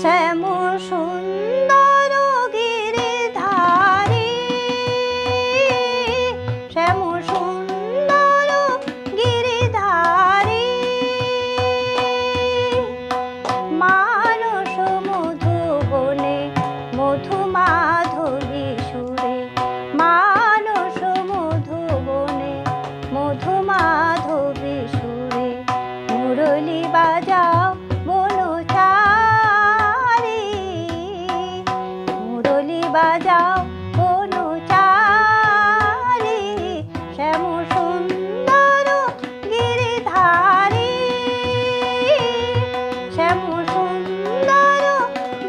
শ্যামল সুন্দর গিরিধারী, শ্যামল সুন্দর গিরিধারী, মানস মধুবনে মধু মাধবী সুরে, মানস মধুবনে মধু মাধবী সুরে, মুরলী বাজাও বনচারী, মুরলী বাজাও বনচারী, শ্যামল সুন্দর গিরিধারী, শ্যামল সুন্দর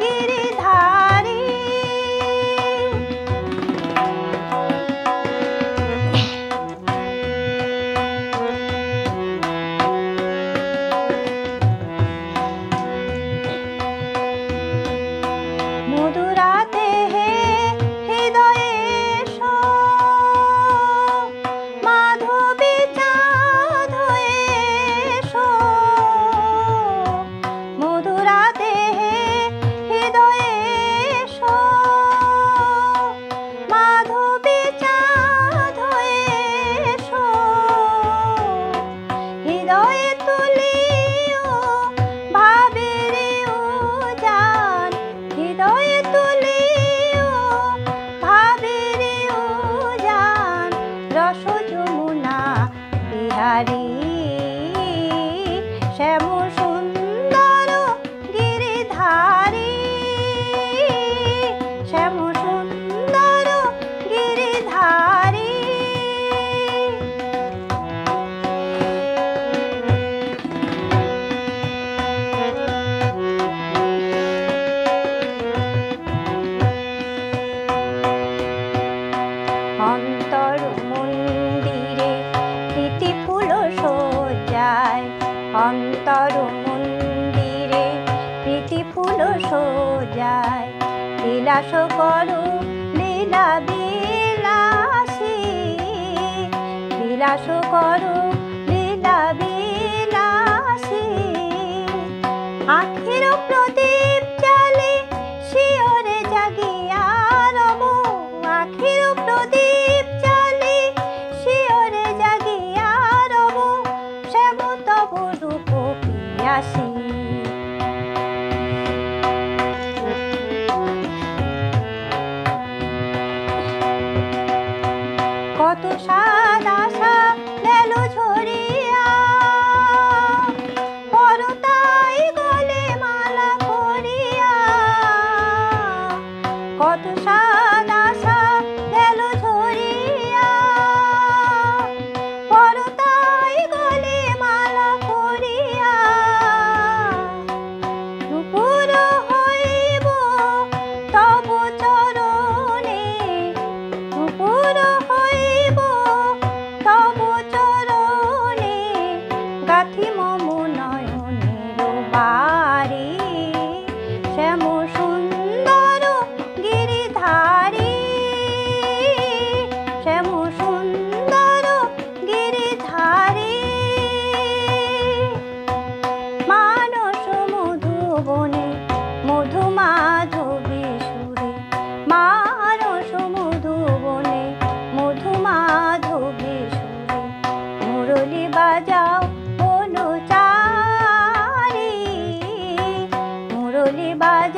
গিরিধারী। মধুরাতে হে হৃদয়ে এসো, মাধবী চাঁদ হয়ে এসো, মধুরাতে হে হৃদয়ে এসো, মাধবী চাঁদ হয়ে এসো, হৃদয়ে তুলিও ভাবের উজান, হৃদয়ে তুলিও ভাবের উজান, রস যমুনা বিহারী, শ্যামল সুন্দর গিরিধারী, শ্যামল সুন্দর গিরিধারী। অন্তর মন্দিরে প্রীতি ফুল সজ্জায়, অন্তর মন্দিরে প্রীতি ফুল সজ্জায়, বিলাস করো লীলা বিলাসী, বিলাস করো লীলা বিলাসী, আখির প্রদীপ জ্বালে শিয়রে জাগিয়া রব, আখির প্রদীপ জ্বালে শিয়রে জাগিয়া রব, শ্যাম তব রূপ পিয়াসী। কত সাদ আশা গেল ঝরিয়া, পরতাই গলে মালা করিয়া, কত সাদ আশা গেল ঝরিয়া, পরতাই গলে মালা করিয়া, নূপুর হইব তব চরণে, নূপুর হইব তব চরণে, গাথি মম নয়নের বাড়ি, শ্যামল সুন্দর গিরিধারী, শ্যামল সুন্দর গিরিধারী, মানস মধুবনে মধু মাধবী সুরে, মানস মধুবনে মধু মাধবী সুরে, মুরলী বাজাও বনচারী, মুরলী বাজাও